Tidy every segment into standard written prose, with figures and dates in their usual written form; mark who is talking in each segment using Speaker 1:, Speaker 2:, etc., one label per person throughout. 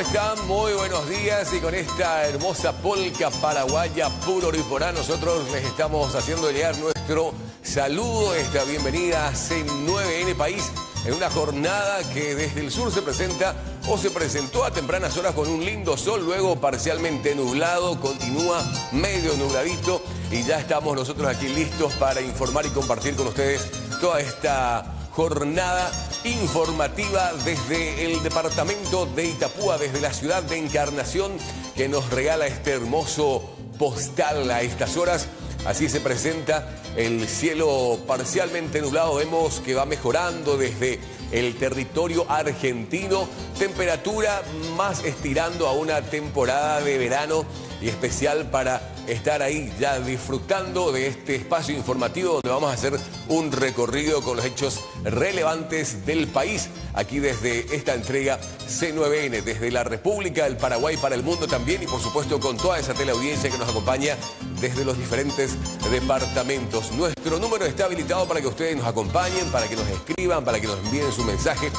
Speaker 1: están? Muy buenos días y con esta hermosa polca paraguaya puro riporá nosotros les estamos haciendo llegar nuestro saludo, esta bienvenida a C9N País en una jornada que desde el sur se presenta o se presentó a tempranas horas con un lindo sol, luego parcialmente nublado, continúa medio nubladito y ya estamos nosotros aquí listos para informar y compartir con ustedes toda esta jornada informativa desde el departamento de Itapúa, desde la ciudad de Encarnación, que nos regala este hermoso postal a estas horas. Así se presenta el cielo parcialmente nublado, vemos que va mejorando desde el territorio argentino, temperatura más estirando a una temporada de verano y especial para estar ahí ya disfrutando de este espacio informativo donde vamos a hacer un recorrido con los hechos relevantes del país, aquí desde esta entrega C9N, desde la República del Paraguay para el mundo también y por supuesto con toda esa teleaudiencia que nos acompaña desde los diferentes departamentos. Nuestro número está habilitado para que ustedes nos acompañen, para que nos escriban, para que nos envíen su mensaje.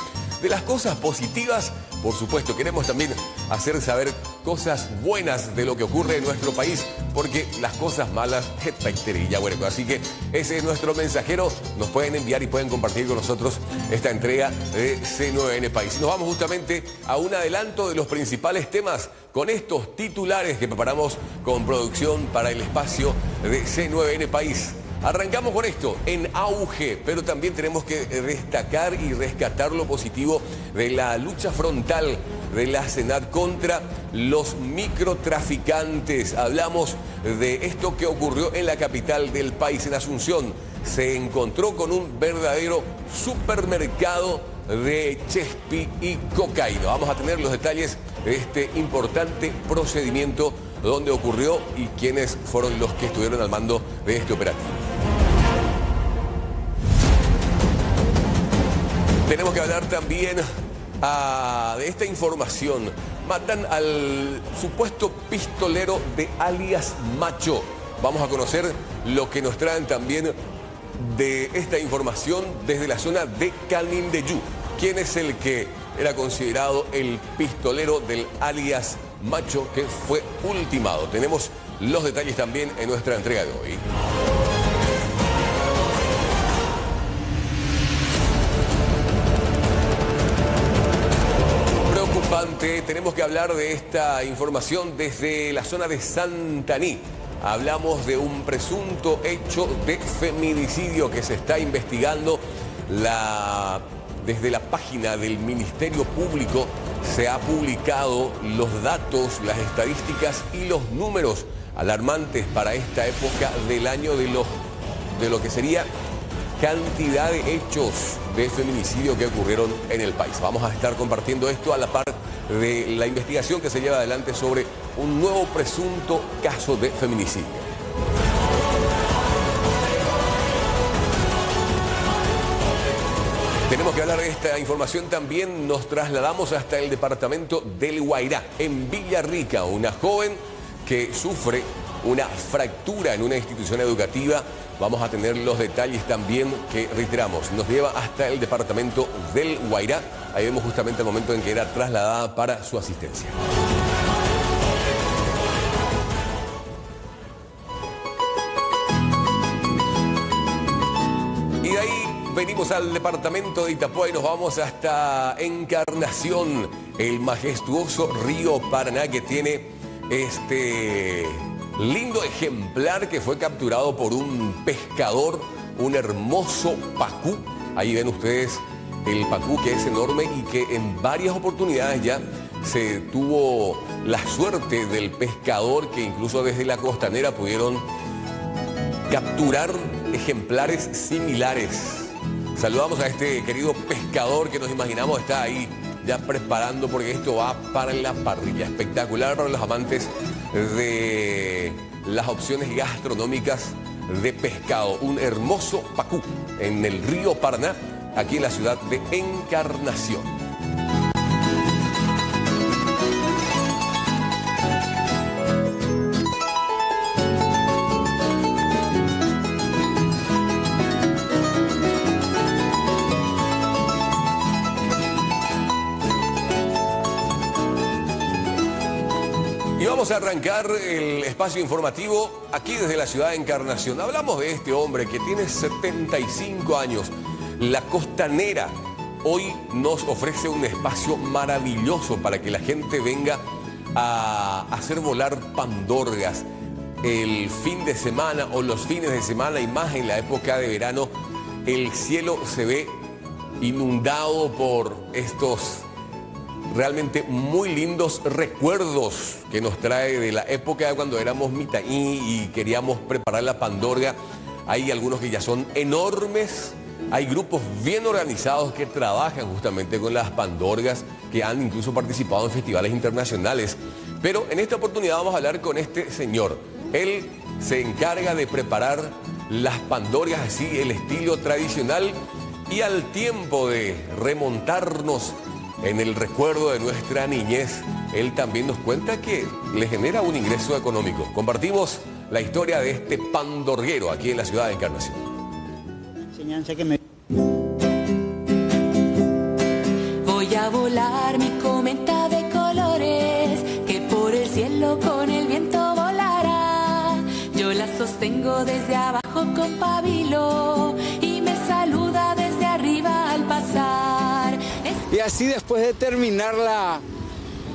Speaker 1: De las cosas positivas, por supuesto, queremos también hacer saber cosas buenas de lo que ocurre en nuestro país, porque las cosas malas, ya bueno, así que ese es nuestro mensajero, nos pueden enviar y pueden compartir con nosotros esta entrega de C9N País. Nos vamos justamente a un adelanto de los principales temas con estos titulares que preparamos con producción para el espacio de C9N País. Arrancamos con esto, en auge, pero también tenemos que destacar y rescatar lo positivo de la lucha frontal de la SENAT contra los microtraficantes. Hablamos de esto que ocurrió en la capital del país, en Asunción. Se encontró con un verdadero supermercado de chespi y cocaína. Vamos a tener los detalles de este importante procedimiento, dónde ocurrió y quiénes fueron los que estuvieron al mando de este operativo. Tenemos que hablar también de esta información. Matan al supuesto pistolero de alias Macho. Vamos a conocer lo que nos traen también de esta información desde la zona de Canindeyú. ¿Quién es el que era considerado el pistolero del alias Macho que fue ultimado? Tenemos los detalles también en nuestra entrega de hoy. Tenemos que hablar de esta información desde la zona de Santaní. Hablamos de un presunto hecho de feminicidio que se está investigando. Desde la página del Ministerio Público se ha publicado los datos, las estadísticas y los números alarmantes para esta época del año de lo que sería cantidad de hechos de feminicidio que ocurrieron en el país. Vamos a estar compartiendo esto a la par de la investigación que se lleva adelante sobre un nuevo presunto caso de feminicidio. Tenemos que hablar de esta información también. Nos trasladamos hasta el departamento del Guairá, en Villarrica, una joven que sufre una fractura en una institución educativa. Vamos a tener los detalles también que reiteramos. Nos lleva hasta el departamento del Guairá. Ahí vemos justamente el momento en que era trasladada para su asistencia. Y de ahí venimos al departamento de Itapúa y nos vamos hasta Encarnación, el majestuoso río Paraná que tiene este lindo ejemplar que fue capturado por un pescador, un hermoso pacú. Ahí ven ustedes el pacú, que es enorme y que en varias oportunidades ya se tuvo la suerte del pescador que incluso desde la costanera pudieron capturar ejemplares similares. Saludamos a este querido pescador que nos imaginamos está ahí ya preparando, porque esto va para la parrilla. Espectacular para los amantes de las opciones gastronómicas de pescado. Un hermoso pacú en el río Paraná, aquí en la ciudad de Encarnación. Y vamos a arrancar el espacio informativo aquí desde la ciudad de Encarnación. Hablamos de este hombre que tiene 75 años. La Costanera hoy nos ofrece un espacio maravilloso para que la gente venga a hacer volar pandorgas el fin de semana o los fines de semana, y más en la época de verano. El cielo se ve inundado por estos realmente muy lindos recuerdos que nos trae de la época de cuando éramos mitaí y queríamos preparar la pandorga. Hay algunos que ya son enormes, hay grupos bien organizados que trabajan justamente con las pandorgas, que han incluso participado en festivales internacionales. Pero en esta oportunidad vamos a hablar con este señor. Él se encarga de preparar las pandorgas así, el estilo tradicional, y al tiempo de remontarnos en el recuerdo de nuestra niñez, él también nos cuenta que le genera un ingreso económico. Compartimos la historia de este pandorguero aquí en la ciudad de Encarnación.
Speaker 2: Enseñanza que me...
Speaker 3: Voy a volar mi cometa de colores, que por el cielo con el viento volará. Yo la sostengo desde abajo con pabilo y me saluda desde arriba al pasar.
Speaker 4: Y así, después de terminar la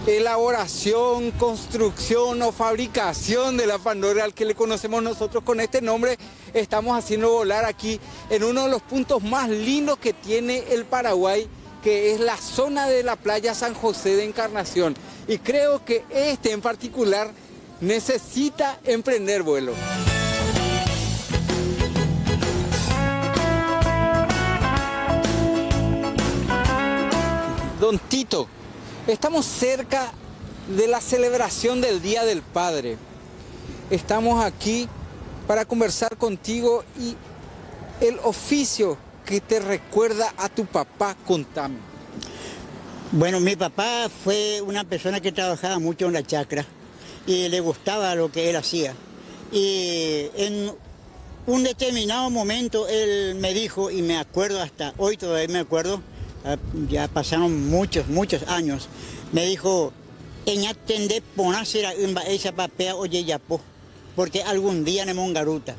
Speaker 4: elaboración, construcción o fabricación de la pandorga, al que le conocemos nosotros con este nombre, estamos haciendo volar aquí en uno de los puntos más lindos que tiene el Paraguay, que es la zona de la playa San José de Encarnación. Y creo que este en particular necesita emprender vuelo. Don Tito, estamos cerca de la celebración del Día del Padre. Estamos aquí para conversar contigo y el oficio que te recuerda a tu papá, contame.
Speaker 2: Bueno, mi papá fue una persona que trabajaba mucho en la chacra y le gustaba lo que él hacía. Y en un determinado momento él me dijo, y me acuerdo hasta hoy todavía me acuerdo, ya pasaron muchos años, me dijo, eñatende ponásera esa papea oye yapo, porque algún día ne mongaruta.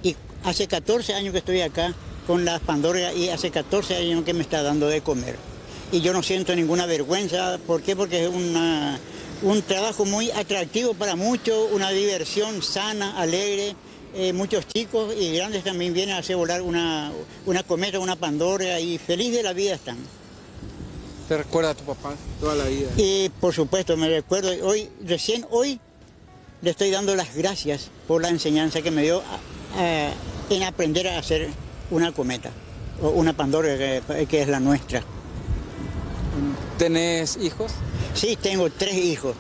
Speaker 2: Y hace 14 años que estoy acá con las pandorgas y hace 14 años que me está dando de comer. Y yo no siento ninguna vergüenza. ¿Por qué? Porque es un trabajo muy atractivo para muchos, una diversión sana, alegre. Muchos chicos y grandes también vienen a hacer volar una cometa, una pandorga, y feliz de la vida están.
Speaker 4: ¿Te recuerda a tu papá toda la vida?
Speaker 2: Y por supuesto me recuerdo, recién hoy le estoy dando las gracias por la enseñanza que me dio en aprender a hacer una cometa o una pandorga que es la nuestra.
Speaker 4: ¿Tenés hijos?
Speaker 2: Sí, tengo 3 hijos.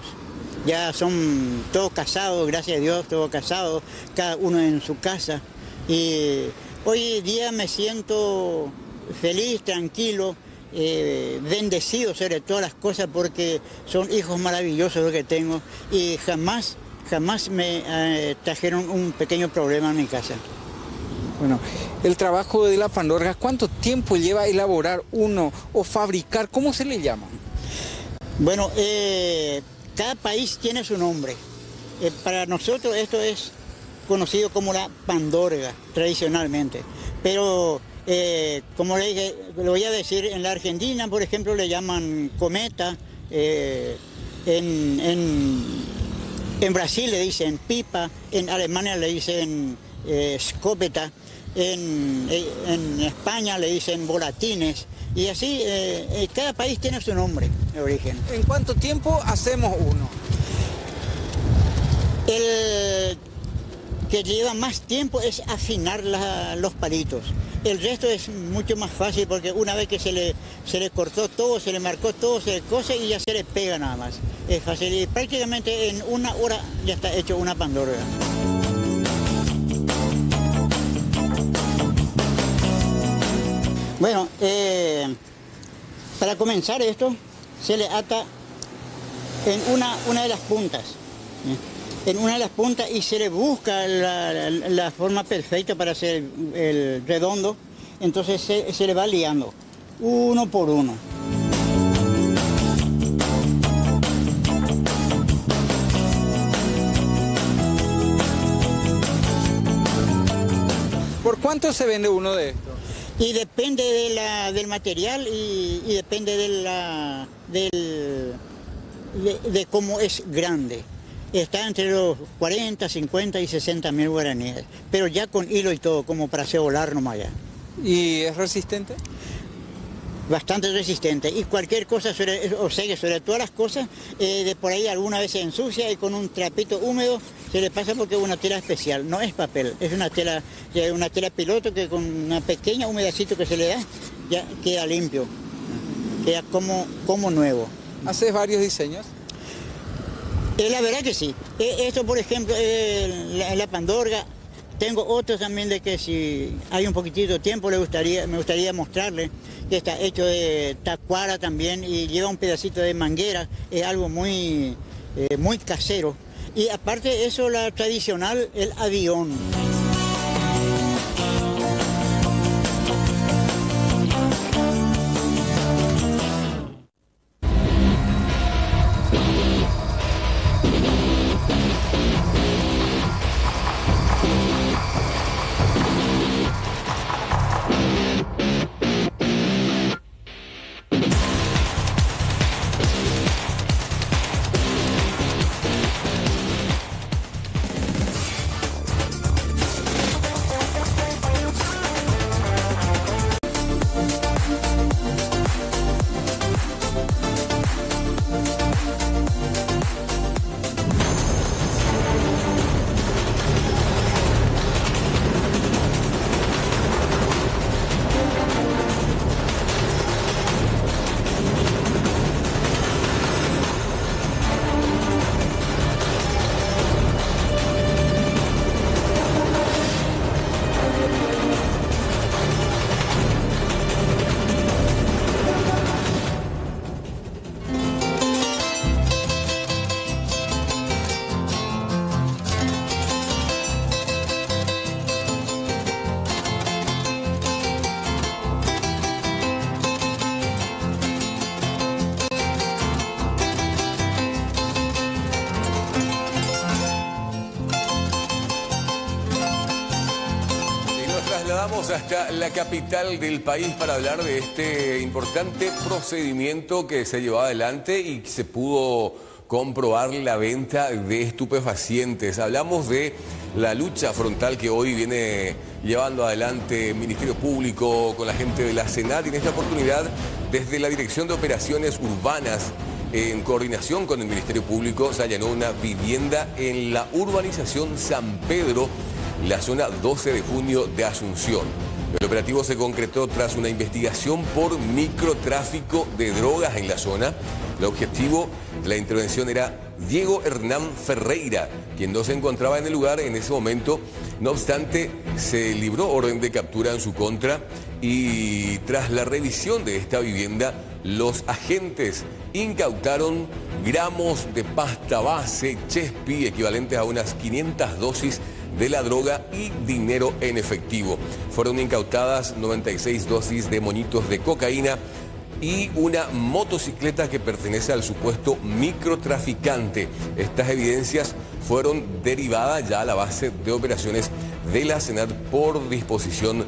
Speaker 2: Ya son todos casados, gracias a Dios, todos casados, cada uno en su casa. Y hoy día me siento feliz, tranquilo, bendecido sobre todas las cosas, porque son hijos maravillosos los que tengo y jamás me trajeron un pequeño problema en mi casa.
Speaker 4: Bueno, el trabajo de la pandorga, ¿cuánto tiempo lleva elaborar uno o fabricar? ¿Cómo se le llama?
Speaker 2: Bueno, cada país tiene su nombre. Para nosotros esto es conocido como la pandorga, tradicionalmente. Pero, como le dije, lo voy a decir, en la Argentina, por ejemplo, le llaman cometa. En Brasil le dicen pipa. En Alemania le dicen escopeta. En España le dicen volatines. Y así, cada país tiene su nombre de origen.
Speaker 4: ¿En cuánto tiempo hacemos uno?
Speaker 2: El que lleva más tiempo es afinar los palitos. El resto es mucho más fácil, porque una vez que se le cortó todo, se le marcó todo, se le cose y ya se le pega nada más. Es fácil y prácticamente en 1 hora ya está hecho una pandorga. Bueno, para comenzar esto, se le ata en una de las puntas. En una de las puntas, y se le busca la forma perfecta para hacer el redondo. Entonces se le va liando, uno por uno.
Speaker 4: ¿Cuánto se vende uno de estos?
Speaker 2: Y depende del material y depende de cómo es grande. Está entre los 40, 50 y 60 mil guaraníes, pero ya con hilo y todo, como para hacer volar nomás ya.
Speaker 4: ¿Y es resistente?
Speaker 2: Bastante resistente, y cualquier cosa, sobre todas las cosas, de por ahí alguna vez se ensucia y con un trapito húmedo se le pasa porque es una tela especial, no es papel, es una tela piloto que con una pequeña humedacito que se le da ya queda limpio, queda como nuevo.
Speaker 4: ¿Haces varios diseños?
Speaker 2: La verdad que sí. Esto, por ejemplo, la pandorga. Tengo otros también de que si hay un poquitito de tiempo me gustaría mostrarle, que está hecho de tacuara también y lleva un pedacito de manguera, es algo muy casero. Y aparte de eso, la tradicional, el avión.
Speaker 1: Vamos hasta la capital del país para hablar de este importante procedimiento que se llevó adelante y que se pudo comprobar la venta de estupefacientes. Hablamos de la lucha frontal que hoy viene llevando adelante el Ministerio Público con la gente de la Senat, y en esta oportunidad desde la Dirección de Operaciones Urbanas, en coordinación con el Ministerio Público, se allanó una vivienda en la urbanización San Pedro, la zona 12 de junio de Asunción. El operativo se concretó tras una investigación por microtráfico de drogas en la zona. El objetivo de la intervención era Diego Hernán Ferreira, quien no se encontraba en el lugar en ese momento. No obstante, se libró orden de captura en su contra y tras la revisión de esta vivienda, los agentes incautaron gramos de pasta base Chespi, equivalentes a unas 500 dosis de la droga, y dinero en efectivo. Fueron incautadas 96 dosis de moñitos de cocaína y una motocicleta que pertenece al supuesto microtraficante. Estas evidencias fueron derivadas ya a la base de operaciones de la Senat por disposición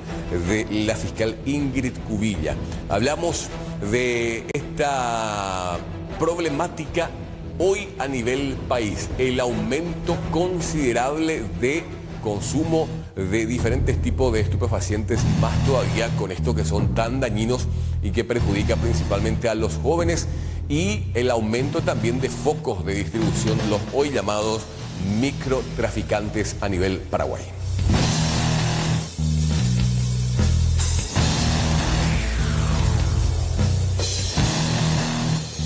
Speaker 1: de la fiscal Ingrid Cubilla. Hablamos de esta problemática hoy a nivel país, el aumento considerable de consumo de diferentes tipos de estupefacientes, más todavía con esto que son tan dañinos y que perjudica principalmente a los jóvenes, y el aumento también de focos de distribución, los hoy llamados microtraficantes a nivel Paraguay.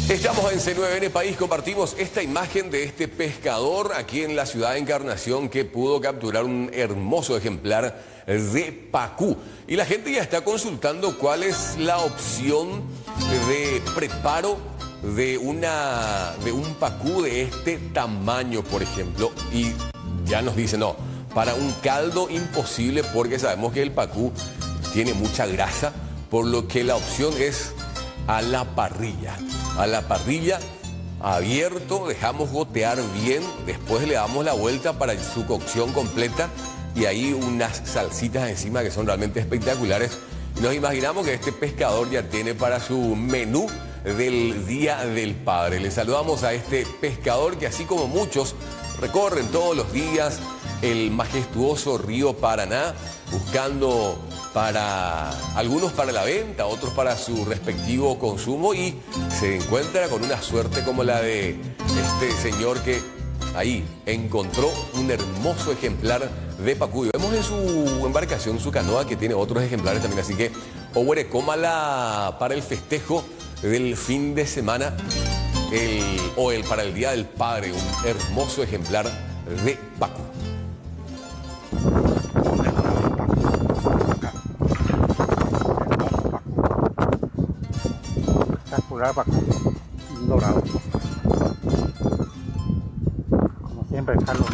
Speaker 1: Estamos en C9N País, compartimos esta imagen de este pescador aquí en la ciudad de Encarnación que pudo capturar un hermoso ejemplar de pacú. Y la gente ya está consultando cuál es la opción de preparo de un pacú de este tamaño, por ejemplo. Y ya nos dicen, no, para un caldo imposible, porque sabemos que el pacú tiene mucha grasa, por lo que la opción es a la parrilla. A la parrilla, abierto, dejamos gotear bien, después le damos la vuelta para su cocción completa y hay unas salsitas encima que son realmente espectaculares. Nos imaginamos que este pescador ya tiene para su menú del Día del Padre. Le saludamos a este pescador que, así como muchos, recorren todos los días el majestuoso río Paraná, buscando algunos para la venta, otros para su respectivo consumo, y se encuentra con una suerte como la de este señor que ahí encontró un hermoso ejemplar de pacuyo. Vemos en su embarcación, su canoa, que tiene otros ejemplares también, así que cómala para el festejo del fin de semana para el Día del Padre, un hermoso ejemplar de pacu.
Speaker 5: Espectacular pacu, dorado. Como siempre, Carlos.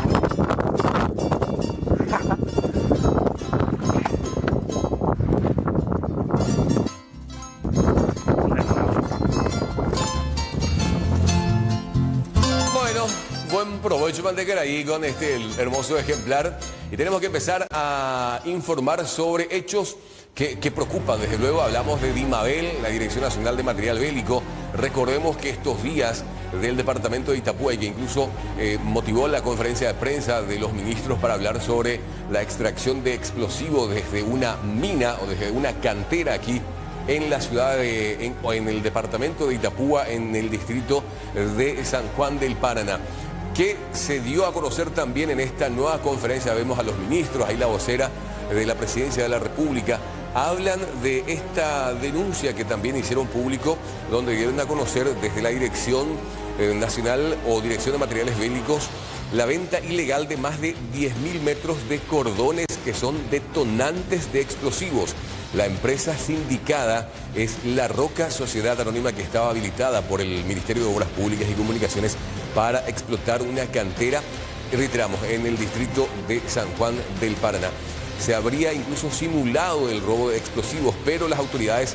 Speaker 1: Buen provecho, Mantequera, ahí con el hermoso ejemplar. Y tenemos que empezar a informar sobre hechos que preocupan. Desde luego hablamos de DIMABEL, la Dirección Nacional de Material Bélico. Recordemos que estos días del departamento de Itapúa, y que incluso motivó la conferencia de prensa de los ministros para hablar sobre la extracción de explosivos desde una mina o desde una cantera aquí en la ciudad en el departamento de Itapúa, en el distrito de San Juan del Paraná, que se dio a conocer también en esta nueva conferencia. Vemos a los ministros, ahí la vocera de la Presidencia de la República, hablan de esta denuncia que también hicieron público, donde dieron a conocer desde la Dirección Nacional o Dirección de Materiales Bélicos la venta ilegal de más de 10.000 metros de cordones que son detonantes de explosivos. La empresa sindicada es La Roca Sociedad Anónima, que estaba habilitada por el Ministerio de Obras Públicas y Comunicaciones para explotar una cantera, reiteramos, en el distrito de San Juan del Paraná. Se habría incluso simulado el robo de explosivos, pero las autoridades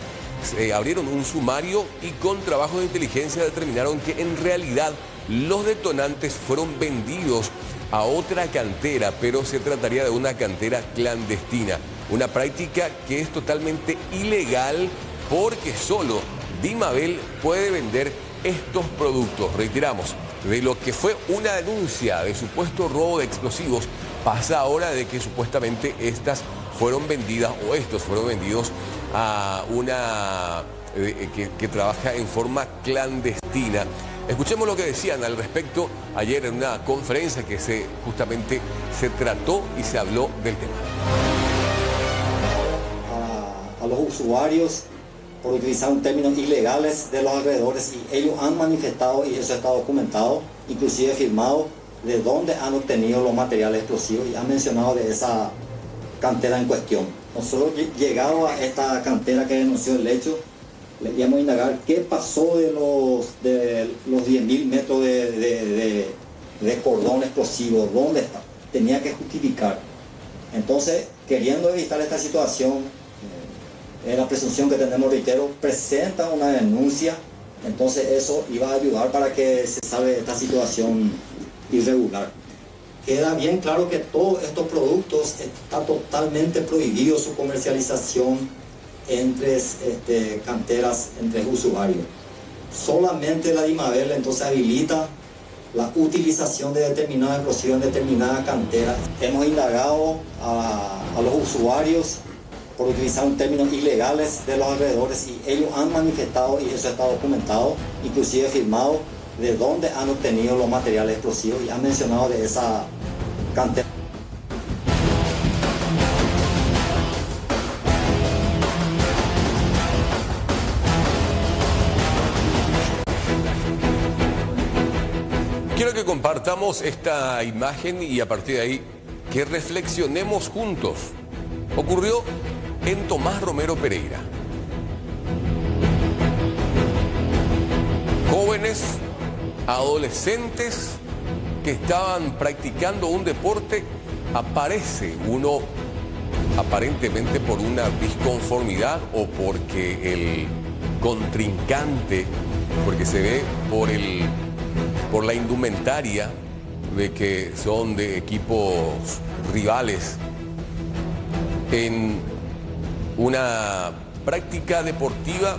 Speaker 1: abrieron un sumario y con trabajo de inteligencia determinaron que en realidad los detonantes fueron vendidos a otra cantera, pero se trataría de una cantera clandestina. Una práctica que es totalmente ilegal porque solo DIMABEL puede vender estos productos. Reiteramos, de lo que fue una denuncia de supuesto robo de explosivos, pasa ahora de que supuestamente estas fueron vendidas o estos fueron vendidos a una que trabaja en forma clandestina. Escuchemos lo que decían al respecto ayer en una conferencia que justamente se trató y se habló del tema.
Speaker 6: A los usuarios por utilizar un término ilegales de los alrededores, y ellos han manifestado, y eso está documentado, inclusive firmado, de dónde han obtenido los materiales explosivos, y han mencionado de esa cantera en cuestión. Nosotros, llegado a esta cantera que denunció el hecho, le íbamos a indagar qué pasó de los 10.000 metros de cordón explosivo, dónde está, tenía que justificar. Entonces, queriendo evitar esta situación, la presunción que tenemos, reitero, presenta una denuncia, entonces eso iba a ayudar para que se salve esta situación irregular. Queda bien claro que todos estos productos está totalmente prohibido su comercialización entre canteras, entre usuarios. Solamente la DIMABEL entonces habilita la utilización de determinados explosivos en determinada cantera. Hemos indagado a los usuarios por utilizar un término ilegales de los alrededores, y ellos han manifestado, y eso está documentado, inclusive firmado, de dónde han obtenido los materiales explosivos, y han mencionado de esa cantera.
Speaker 1: Quiero que compartamos esta imagen y a partir de ahí que reflexionemos juntos. Ocurrió en Tomás Romero Pereira. Jóvenes, adolescentes que estaban practicando un deporte, aparece uno aparentemente por una disconformidad o porque el contrincante, porque se ve por la indumentaria de que son de equipos rivales en una práctica deportiva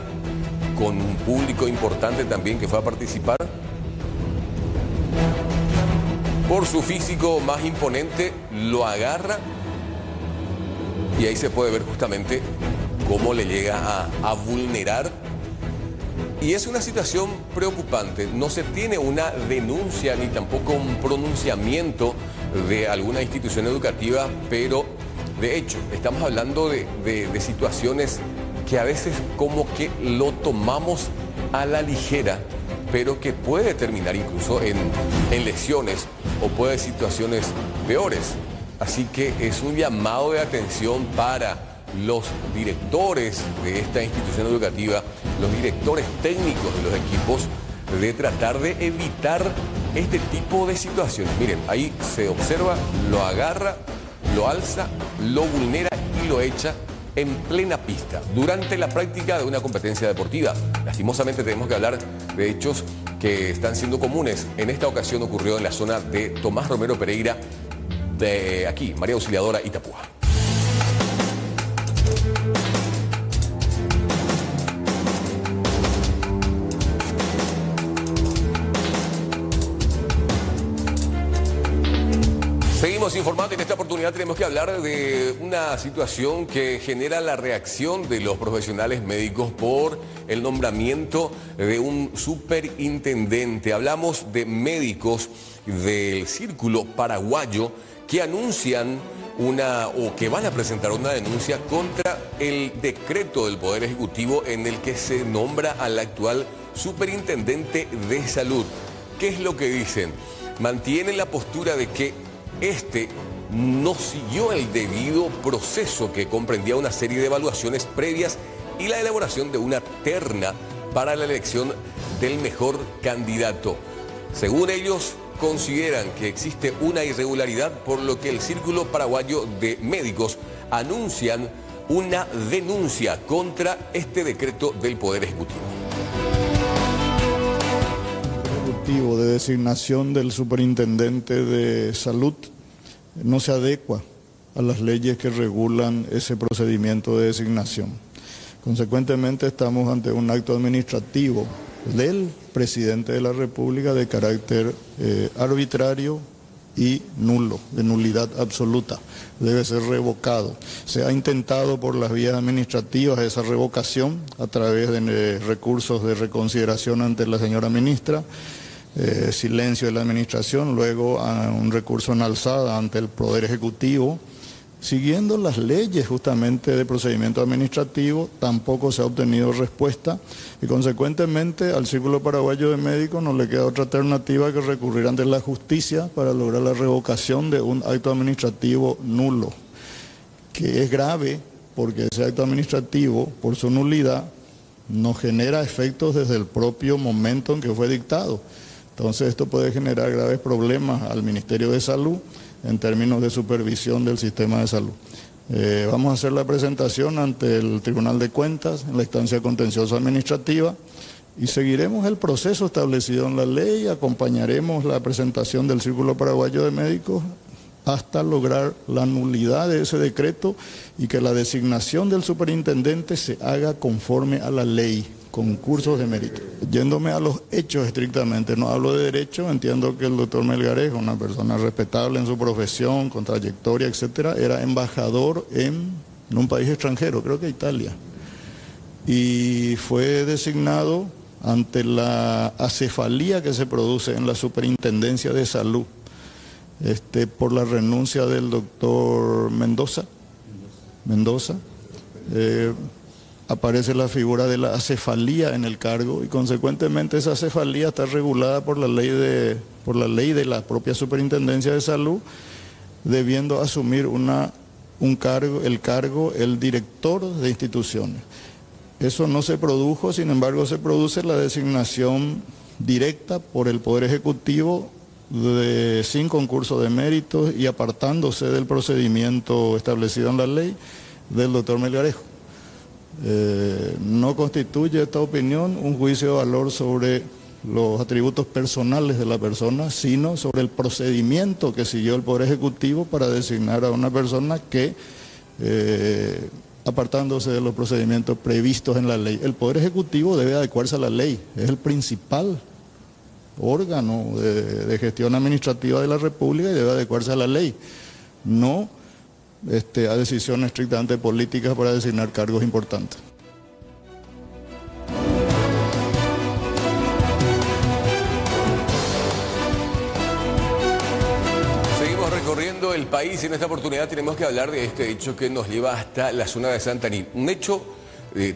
Speaker 1: con un público importante también que fue a participar. Por su físico más imponente, lo agarra y ahí se puede ver justamente cómo le llega a vulnerar. Y es una situación preocupante. No se tiene una denuncia ni tampoco un pronunciamiento de alguna institución educativa, pero de hecho estamos hablando de situaciones que a veces como que lo tomamos a la ligera, pero que puede terminar incluso en lesiones o puede situaciones peores. Así que es un llamado de atención para los directores de esta institución educativa, los directores técnicos de los equipos, de tratar de evitar este tipo de situaciones. Miren, ahí se observa, lo agarra, lo alza, lo vulnera y lo echa en plena pista, durante la práctica de una competencia deportiva. Lastimosamente tenemos que hablar de hechos que están siendo comunes. En esta ocasión ocurrió en la zona de Tomás Romero Pereira, de aquí, María Auxiliadora, Itapúa. Seguimos informando y en esta oportunidad tenemos que hablar de una situación que genera la reacción de los profesionales médicos por el nombramiento de un superintendente. Hablamos de médicos del Círculo Paraguayo que anuncian o que van a presentar una denuncia contra el decreto del Poder Ejecutivo en el que se nombra al actual superintendente de salud. ¿Qué es lo que dicen? Mantienen la postura de que este no siguió el debido proceso que comprendía una serie de evaluaciones previas y la elaboración de una terna para la elección del mejor candidato. Según ellos, consideran que existe una irregularidad, por lo que el Círculo Paraguayo de Médicos anuncian una denuncia contra este decreto del Poder Ejecutivo.
Speaker 7: De designación del superintendente de salud no se adecua a las leyes que regulan ese procedimiento de designación. Consecuentemente estamos ante un acto administrativo del presidente de la República de carácter arbitrario y nulo, de nulidad absoluta. Debe ser revocado. Se ha intentado por las vías administrativas esa revocación a través de recursos de reconsideración ante la señora ministra, silencio de la administración, luego a un recurso en alzada ante el Poder Ejecutivo. Siguiendo las leyes justamente de procedimiento administrativo, tampoco se ha obtenido respuesta y consecuentemente al Círculo Paraguayo de Médicos no le queda otra alternativa que recurrir ante la justicia para lograr la revocación de un acto administrativo nulo, que es grave porque ese acto administrativo, por su nulidad, no genera efectos desde el propio momento en que fue dictado. Entonces esto puede generar graves problemas al Ministerio de Salud en términos de supervisión del sistema de salud. Vamos a hacer la presentación ante el Tribunal de Cuentas en la instancia contenciosa administrativa y seguiremos el proceso establecido en la ley, acompañaremos la presentación del Círculo Paraguayo de Médicos hasta lograr la nulidad de ese decreto y que la designación del superintendente se haga conforme a la ley, concursos de mérito. Yéndome a los hechos estrictamente, no hablo de derecho, entiendo que el doctor Melgarejo, una persona respetable en su profesión, con trayectoria, etcétera, era embajador en un país extranjero, creo que Italia, y fue designado ante la acefalía que se produce en la Superintendencia de Salud, por la renuncia del doctor Mendoza. Aparece la figura de la acefalía en el cargo y consecuentemente esa acefalía está regulada por la ley de la propia Superintendencia de Salud, debiendo asumir el director de instituciones. Eso no se produjo, sin embargo se produce la designación directa por el Poder Ejecutivo sin concurso de méritos y apartándose del procedimiento establecido en la ley del doctor Melgarejo. No constituye esta opinión un juicio de valor sobre los atributos personales de la persona, sino sobre el procedimiento que siguió el Poder Ejecutivo para designar a una persona que apartándose de los procedimientos previstos en la ley. El Poder Ejecutivo debe adecuarse a la ley, es el principal órgano de gestión administrativa de la República y debe adecuarse a la ley, no a decisiones estrictamente políticas para designar cargos importantes.
Speaker 1: Recorriendo el país, en esta oportunidad tenemos que hablar de este hecho que nos lleva hasta la zona de Santaní. Un hecho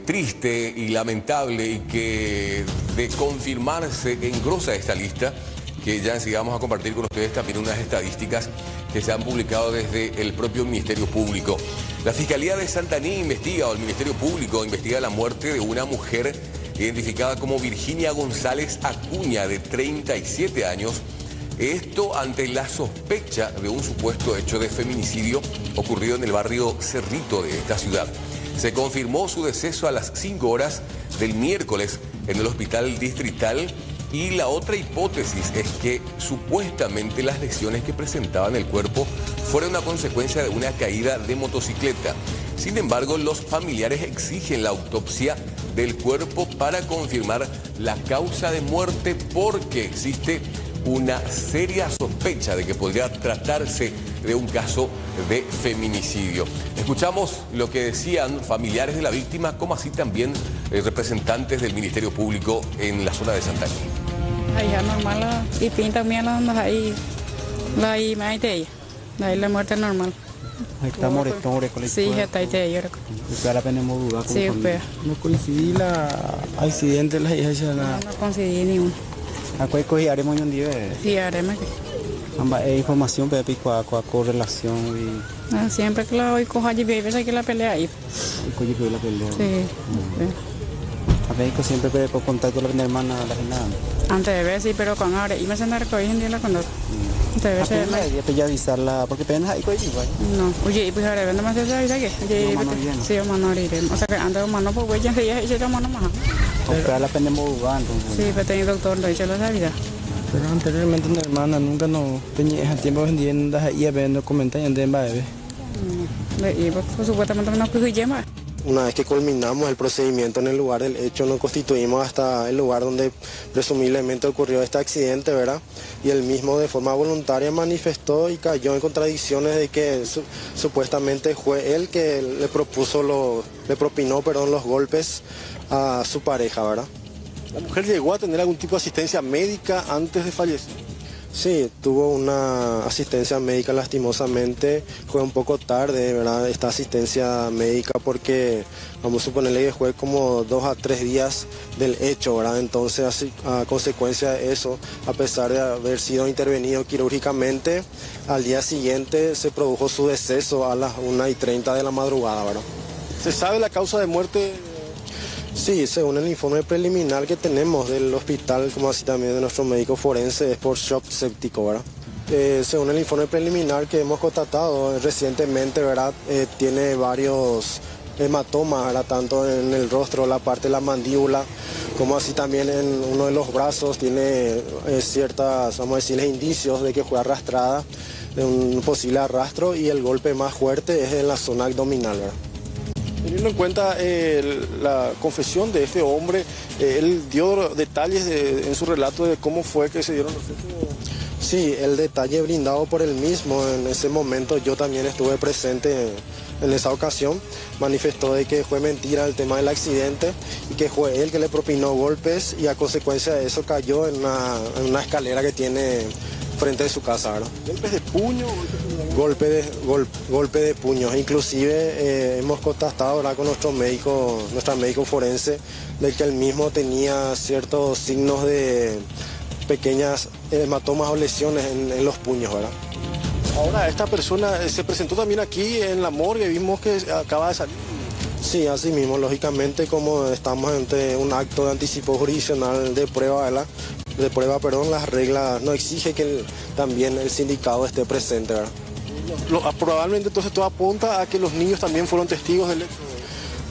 Speaker 1: triste y lamentable y que de confirmarse engrosa esta lista, que ya enseguida vamos a compartir con ustedes también unas estadísticas que se han publicado desde el propio Ministerio Público. La Fiscalía de Santaní investiga, o el Ministerio Público investiga la muerte de una mujer identificada como Virginia González Acuña, de 37 años, esto ante la sospecha de un supuesto hecho de feminicidio ocurrido en el barrio Cerrito de esta ciudad. Se confirmó su deceso a las 5 horas del miércoles en el hospital distrital y la otra hipótesis es que supuestamente las lesiones que presentaba en el cuerpo fueron una consecuencia de una caída de motocicleta. Sin embargo, los familiares exigen la autopsia del cuerpo para confirmar la causa de muerte porque existe una seria sospecha de que podría tratarse de un caso de feminicidio. Escuchamos lo que decían familiares de la víctima, como así también representantes del Ministerio Público en la zona de Santaní.
Speaker 8: Ahí es normal, y pinta también ahí la muerte es normal.
Speaker 9: Está moretón,
Speaker 8: sí, está ahí te llora.
Speaker 9: La pena duda.
Speaker 8: Sí, pues.
Speaker 9: No coincidí la accidente la hija
Speaker 8: no coincidí ni uno.
Speaker 9: ¿A cuál cogí haremos un día?
Speaker 8: Sí, haremos.
Speaker 9: Información para pico a correlación y.
Speaker 8: Siempre que la hoy cojo allí, veces que la pelea ahí.
Speaker 9: Coge que la pelea.
Speaker 8: Sí.
Speaker 9: A ver, siempre pero contacto con la hermana la gente.
Speaker 8: Antes de ver sí, pero con ahora y me sentar hoy en día la conozco. Antes de ver
Speaker 9: sí. Ya avisarla porque apenas hay coche igual.
Speaker 8: No, oye, pues ahora vendo más de esa vida que. Sí, mano iré. O sea que antes de mano pues ya se llama mano más.
Speaker 9: Pero la pena jugando.
Speaker 8: Sí, pero tenía doctor, lo he hecho la vida.
Speaker 9: Pero anteriormente mi hermana nunca no tenía tiempo vendiendo ahí viendo comentarios de bebé.
Speaker 8: Y pues supuestamente no fui más.
Speaker 10: Una vez que culminamos el procedimiento en el lugar del hecho, nos constituimos hasta el lugar donde presumiblemente ocurrió este accidente, ¿verdad? Y él mismo de forma voluntaria manifestó y cayó en contradicciones de que supuestamente fue él que le propinó los golpes a su pareja, ¿verdad?
Speaker 11: ¿La mujer llegó a tener algún tipo de asistencia médica antes de fallecer?
Speaker 10: Sí, tuvo una asistencia médica, lastimosamente fue un poco tarde, ¿verdad? Esta asistencia médica porque vamos a suponerle que fue como 2 a 3 días del hecho, ¿verdad? Entonces, a consecuencia de eso, a pesar de haber sido intervenido quirúrgicamente, al día siguiente se produjo su deceso a las 1:30 de la madrugada, ¿verdad?
Speaker 11: ¿Se sabe la causa de muerte?
Speaker 10: Sí, según el informe preliminar que tenemos del hospital, como así también de nuestro médico forense, es por shock séptico, ¿verdad? Según el informe preliminar que hemos constatado recientemente, ¿verdad? Tiene varios hematomas, ¿verdad? Tanto en el rostro, la parte de la mandíbula, como así también en uno de los brazos, tiene ciertas, vamos a decirles, indicios de que fue arrastrada, de un posible arrastro, y el golpe más fuerte es en la zona abdominal, ¿verdad?
Speaker 11: Teniendo en cuenta la confesión de este hombre, él dio detalles en su relato de cómo fue que se dieron los hechos.
Speaker 10: Sí, el detalle brindado por él mismo en ese momento, yo también estuve presente en esa ocasión, manifestó de que fue mentira el tema del accidente y que fue él que le propinó golpes y a consecuencia de eso cayó en una escalera que tiene frente de su casa, ¿verdad?
Speaker 11: ¿Golpes de puño?
Speaker 10: Golpe de puños. Inclusive hemos contactado, ¿verdad?, con nuestra médico forense, de que él mismo tenía ciertos signos de pequeñas hematomas o lesiones en los puños, ¿verdad?
Speaker 11: Ahora, esta persona se presentó también aquí en la morgue, vimos que acaba de salir.
Speaker 10: Sí, así mismo, lógicamente, como estamos ante un acto de anticipo jurisdiccional de prueba, ¿verdad? Las reglas no exigen que también el sindicado esté presente, ¿verdad?
Speaker 11: Probablemente entonces todo apunta a que los niños también fueron testigos del hecho.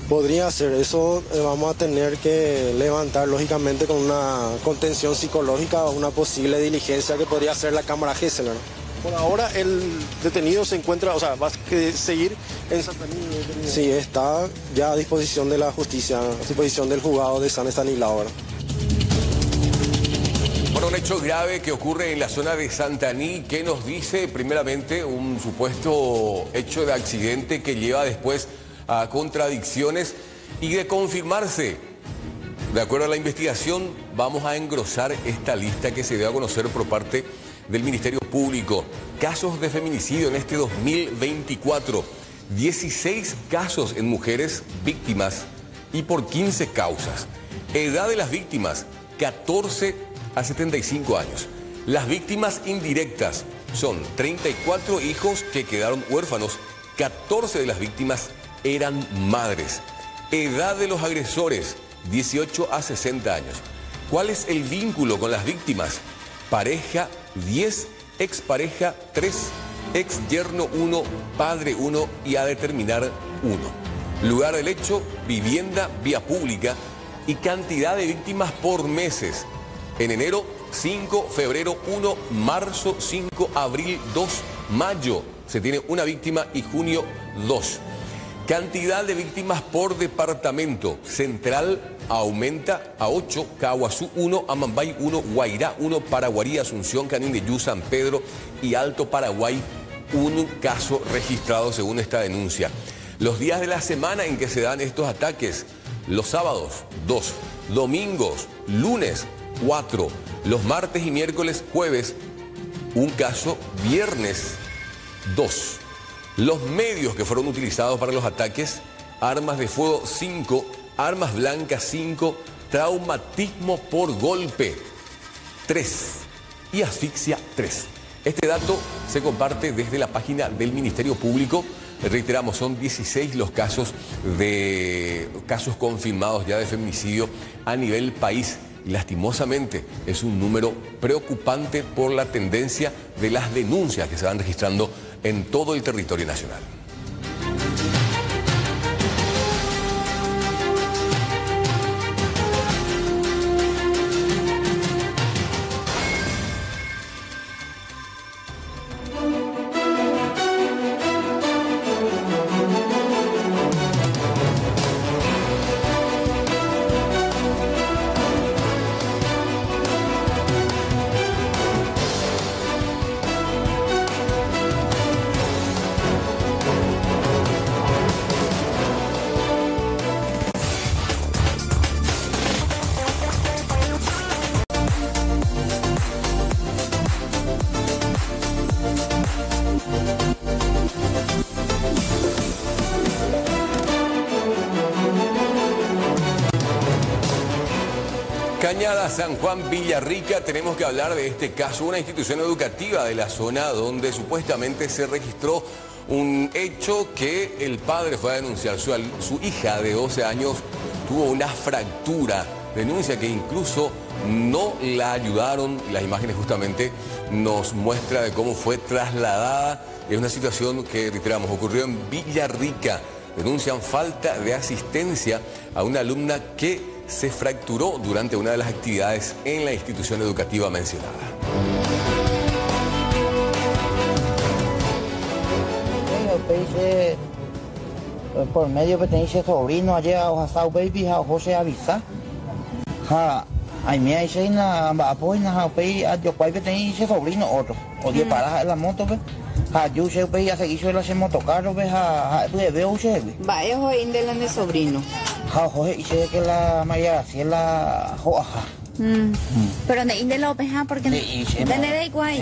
Speaker 10: Podría ser, eso vamos a tener que levantar lógicamente con una contención psicológica o una posible diligencia que podría hacer la Cámara Gesell, ¿verdad?
Speaker 11: Por ahora el detenido se encuentra, o sea, va a seguir en Santaní.
Speaker 10: Sí, está ya a disposición de la justicia, a disposición del juzgado de San Estanislao ahora.
Speaker 1: Bueno, un hecho grave que ocurre en la zona de Santaní, que nos dice primeramente un supuesto hecho de accidente que lleva después a contradicciones y de confirmarse. De acuerdo a la investigación, vamos a engrosar esta lista que se dio a conocer por parte del Ministerio Público. Casos de feminicidio en este 2024. 16 casos en mujeres víctimas y por 15 causas. Edad de las víctimas, 14 a 75 años. Las víctimas indirectas son 34 hijos que quedaron huérfanos. 14 de las víctimas eran madres. Edad de los agresores, 18 a 60 años. ¿Cuál es el vínculo con las víctimas? Pareja 10, expareja 3, ex yerno 1, padre 1 y a determinar 1. Lugar del hecho, vivienda, vía pública y cantidad de víctimas por meses. En enero 5, febrero 1, marzo 5, abril 2, mayo se tiene una víctima y junio 2. Cantidad de víctimas por departamento. Central aumenta a 8, Caguazú 1, Amambay 1, Guairá 1, Paraguarí, Asunción, Canindeyú, San Pedro y Alto Paraguay, un caso registrado según esta denuncia. Los días de la semana en que se dan estos ataques: los sábados 2, domingos, lunes 4, los martes y miércoles, jueves, un caso, viernes 2. Los medios que fueron utilizados para los ataques: armas de fuego 5, armas blancas 5, traumatismo por golpe 3 y asfixia 3. Este dato se comparte desde la página del Ministerio Público. Reiteramos, son 16 los casos confirmados ya de feminicidio a nivel país. Lastimosamente es un número preocupante por la tendencia de las denuncias que se van registrando en todo el territorio nacional. Cañada, San Juan, Villarrica, tenemos que hablar de este caso, una institución educativa de la zona donde supuestamente se registró un hecho que el padre fue a denunciar. Su hija de 12 años tuvo una fractura, denuncia que incluso no la ayudaron. Las imágenes justamente nos muestra de cómo fue trasladada. Es una situación que, reiteramos, ocurrió en Villarrica. Denuncian falta de asistencia a una alumna que se fracturó durante una de las actividades en la institución educativa mencionada.
Speaker 12: Por medio que tenéis sobrino ayer a Ojasau Baby a José Avisa. Ay, mira, dice na apoya a Pei a yo que tenéis sobrino otro. O 10 paradas en la moto, ve. Yo sé que a seguir suele hacer motocarro, ve a veo usted.
Speaker 13: Vaya hoy de sobrino.
Speaker 12: José dice que la María Graciela Joaja.
Speaker 13: Pero de la opeja porque no de igual.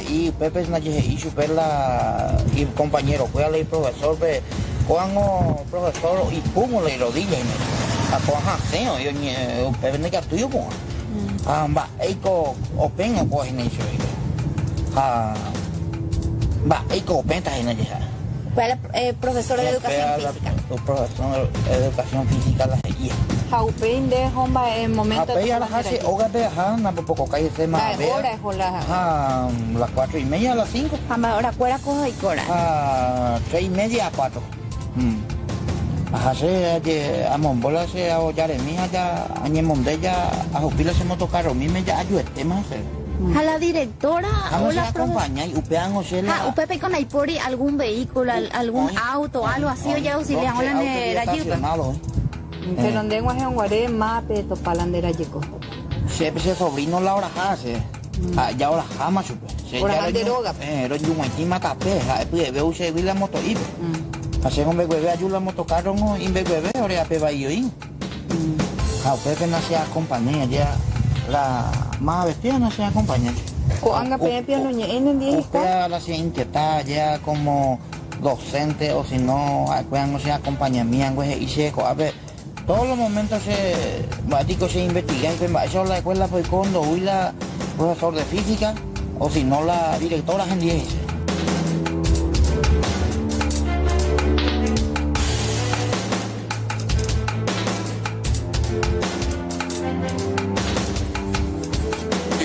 Speaker 12: Y Pepe y Superla y compañero fue a leer profesor cuando profesor y pum le lo dije a coja seo yo Pepe ne tuyo con va eco open a coja en eso va eco penta en ella.
Speaker 13: Profesor de educación física.
Speaker 12: Profesor de educación física la seguía.
Speaker 13: Jaupen de homba en momento
Speaker 12: de la hace hoga de na poco calle se más
Speaker 13: ver. Hora es
Speaker 12: las 4:30 a las 5.
Speaker 13: Ahora cuera coja y cora.
Speaker 12: 3:30 a 4. Ajá se a Mombola se a Yaremí ya a Ñemondella a Jupila se motocarro mime ya ayude más.
Speaker 13: A la directora o la
Speaker 12: acompaña y upean o se la
Speaker 13: upepe con aipori algún vehículo, algún auto, algo así o ya auxilian la nera yupa.
Speaker 14: Pero donde guare mape to palandera yiko.
Speaker 12: Se sobrino la hora hace. Ya ahora jamás supe.
Speaker 14: Ahora deroga.
Speaker 12: Pero yo me tima capé, pues veo se vi la moto y hace un bebé ayuda la motocarro y bebé ahora pe va yo y. Pepe no se acompaña ya la más bestia no se acompaña.
Speaker 14: Anga Pepe no en día
Speaker 12: está la siguiente está ya como docente o si no no se acompaña mía y se a ver todos los momentos se bático se investiga y eso la escuela pues cuando hoy la profesor de física o si no la directora en 10.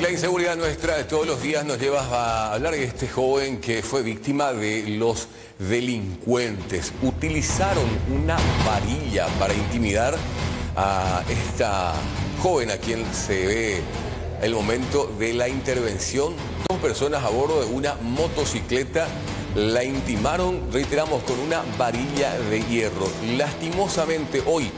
Speaker 1: La inseguridad nuestra de todos los días nos lleva a hablar de este joven que fue víctima de los delincuentes. Utilizaron una varilla para intimidar a esta joven a quien se ve el momento de la intervención. 2 personas a bordo de una motocicleta la intimaron, reiteramos, con una varilla de hierro. Lastimosamente hoy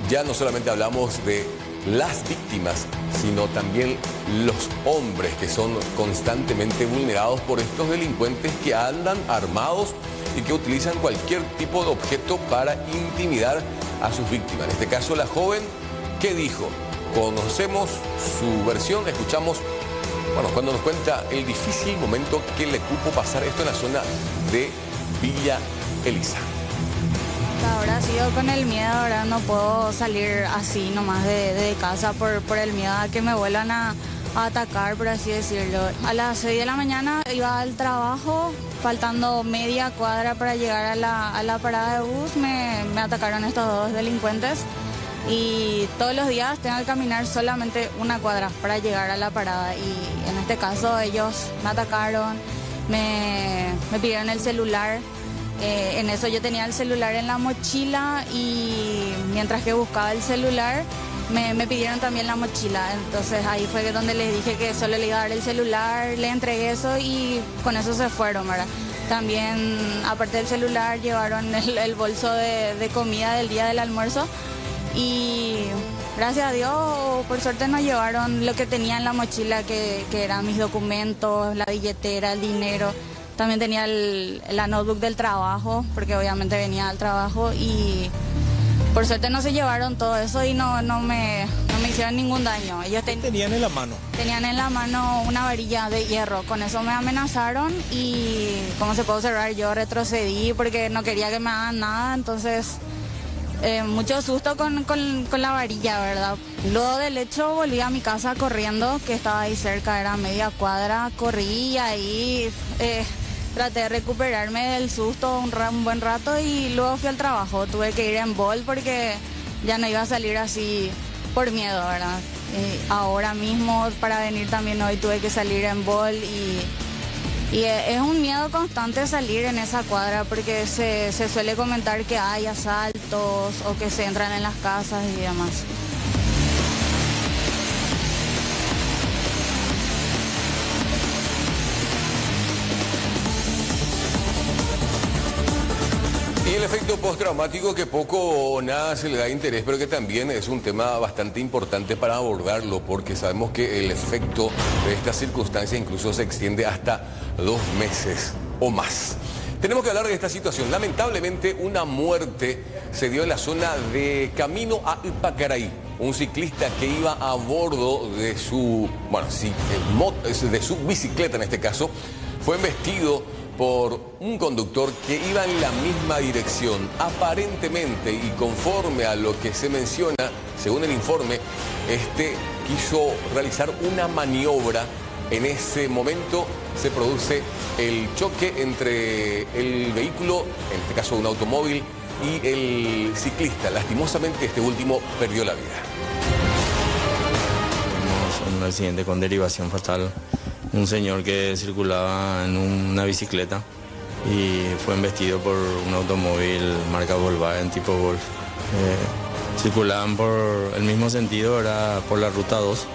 Speaker 1: ya no solamente hablamos de las víctimas, sino también los hombres que son constantemente vulnerados por estos delincuentes que andan armados y que utilizan cualquier tipo de objeto para intimidar a sus víctimas. En este caso, la joven, ¿qué dijo? Conocemos su versión, escuchamos, bueno, cuando nos cuenta el difícil momento que le cupo pasar esto en la zona de Villa Elisa.
Speaker 15: Ahora sigo con el miedo, ahora no puedo salir así nomás de casa por el miedo a que me vuelvan a atacar, por así decirlo. A las 6 de la mañana iba al trabajo, faltando media cuadra para llegar a la parada de bus, me atacaron estos 2 delincuentes y todos los días tengo que caminar solamente 1 cuadra para llegar a la parada y en este caso ellos me atacaron, me pidieron el celular. En eso yo tenía el celular en la mochila y mientras que buscaba el celular me pidieron también la mochila. Entonces ahí fue donde les dije que solo le iba a dar el celular, le entregué eso y con eso se fueron, ¿verdad? También aparte del celular llevaron el bolso de comida del día del almuerzo y gracias a Dios por suerte nos llevaron lo que tenía en la mochila que eran mis documentos, la billetera, el dinero. También tenía la notebook del trabajo, porque obviamente venía al trabajo y por suerte no se llevaron todo eso y no me hicieron ningún daño. Ellos
Speaker 16: tenían en la mano?
Speaker 15: Tenían en la mano una varilla de hierro, con eso me amenazaron y como se puede observar yo retrocedí porque no quería que me hagan nada, entonces mucho susto con la varilla, ¿verdad? Luego del hecho volví a mi casa corriendo, que estaba ahí cerca, era media cuadra, corrí y ahí traté de recuperarme del susto un buen rato y luego fui al trabajo. Tuve que ir en Bolt porque ya no iba a salir así por miedo, ¿verdad? Ahora mismo para venir también hoy tuve que salir en Bolt y es un miedo constante salir en esa cuadra porque se suele comentar que hay asaltos o que se entran en las casas y demás.
Speaker 1: Y el efecto postraumático que poco o nada se le da interés, pero que también es un tema bastante importante para abordarlo, porque sabemos que el efecto de esta circunstancia incluso se extiende hasta 2 meses o más. Tenemos que hablar de esta situación. Lamentablemente, una muerte se dio en la zona de camino a Ipacaraí. Un ciclista que iba a bordo de su bicicleta, en este caso, fue embestido por un conductor que iba en la misma dirección. Aparentemente, y conforme a lo que se menciona, según el informe, quiso realizar una maniobra. En ese momento se produce el choque entre el vehículo, en este caso un automóvil, y el ciclista. Lastimosamente, este último perdió la vida.
Speaker 17: Un accidente con derivación fatal. Un señor que circulaba en una bicicleta y fue embestido por un automóvil marca Volkswagen tipo Golf. Circulaban por el mismo sentido, era por la ruta 2.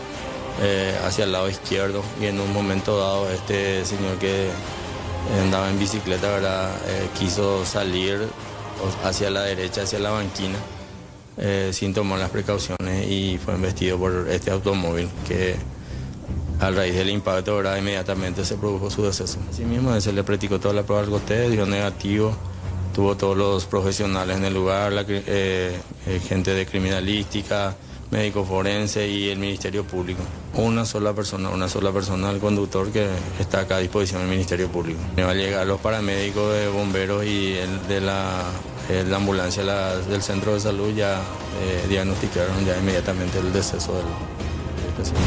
Speaker 17: hacia el lado izquierdo y en un momento dado este señor que andaba en bicicleta, ¿verdad? Quiso salir hacia la derecha, hacia la banquina, sin tomar las precauciones y fue embestido por este automóvil que a raíz del impacto, ¿verdad? Inmediatamente se produjo su deceso. Así mismo se le practicó toda la prueba del alcotest, dio negativo, tuvo todos los profesionales en el lugar, gente de criminalística, médico forense y el Ministerio Público. Una sola persona, el conductor que está acá a disposición del Ministerio Público. Me va a llegar los paramédicos de bomberos y la ambulancia del centro de salud ya diagnosticaron ya inmediatamente el deceso de este señor.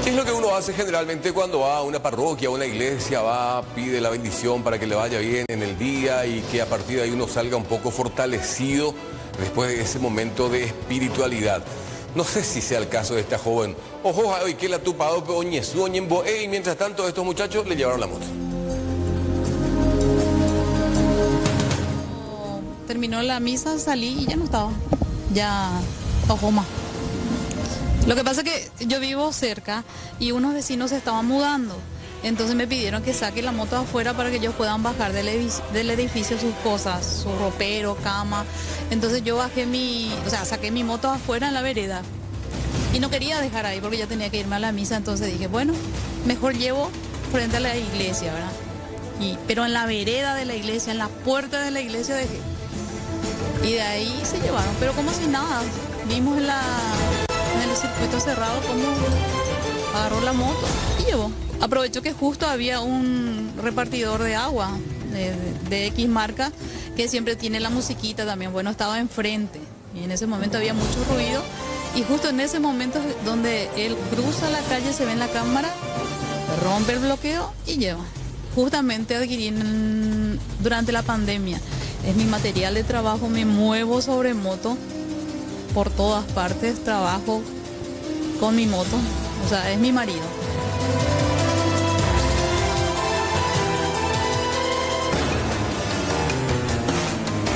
Speaker 1: ¿Qué es lo que uno hace generalmente cuando va a una parroquia, a una iglesia, pide la bendición para que le vaya bien en el día y que a partir de ahí uno salga un poco fortalecido después de ese momento de espiritualidad? No sé si sea el caso de esta joven. Ojo, hoy que la tupado y mientras tanto estos muchachos le llevaron la moto.
Speaker 16: Terminó la misa, salí y ya no estaba. Ya ojo más. Lo que pasa es que yo vivo cerca y unos vecinos se estaban mudando. Entonces me pidieron que saque la moto afuera para que ellos puedan bajar del edificio sus cosas, su ropero, cama. Entonces yo saqué mi moto afuera en la vereda. Y no quería dejar ahí porque ya tenía que irme a la misa. Entonces dije, bueno, mejor llevo frente a la iglesia, ¿verdad? Pero en la vereda de la iglesia, en la puerta de la iglesia dejé. Y de ahí se llevaron, pero como si nada. Vimos en el circuito cerrado cómo agarró la moto y llevó. Aprovechó que justo había un repartidor de agua de X marca que siempre tiene la musiquita también. Bueno, estaba enfrente y en ese momento había mucho ruido y justo en ese momento donde él cruza la calle, se ve en la cámara, rompe el bloqueo y lleva. Justamente adquirí durante la pandemia. Es mi material de trabajo, me muevo sobre moto por todas partes, trabajo con mi moto, o sea, es mi marido.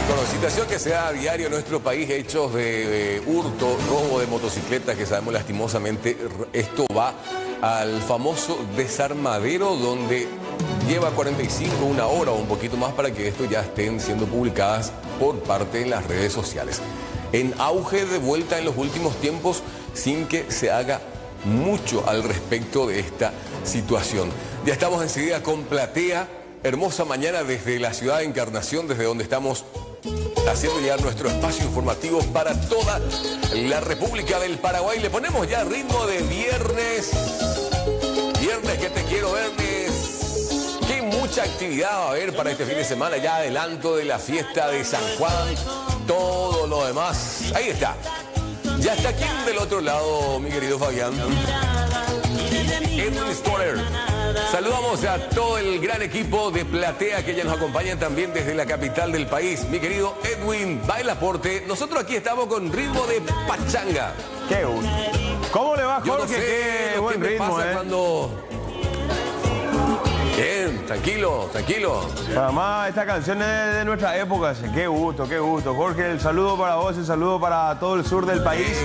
Speaker 1: Con la situación que se da a diario en nuestro país, hechos de hurto, robo de motocicletas, que sabemos lastimosamente, esto va al famoso desarmadero donde lleva 45, una hora o un poquito más para que esto ya estén siendo publicadas por parte de las redes sociales. En auge de vuelta en los últimos tiempos sin que se haga mucho al respecto de esta situación. Ya estamos enseguida con Platea, hermosa mañana desde la ciudad de Encarnación, desde donde estamos haciendo llegar nuestro espacio informativo para toda la República del Paraguay. Le ponemos ya ritmo de viernes que te quiero verles. Qué mucha actividad va a haber para este fin de semana, ya adelanto de la fiesta de San Juan, todo lo demás. Ahí está. Ya está aquí del otro lado, mi querido Fabián. Edwin Stoller. Saludamos a todo el gran equipo de Platea que ya nos acompañan también desde la capital del país. Mi querido Edwin, va el aporte. Nosotros aquí estamos con ritmo de pachanga.
Speaker 18: Qué gusto. ¿Cómo le va, Jorge?
Speaker 1: Yo no sé
Speaker 18: qué buen ritmo,
Speaker 1: cuando... Bien, tranquilo.
Speaker 18: Además, esta canción es de nuestra época. Qué gusto. Jorge, el saludo para vos, el saludo para todo el sur del país.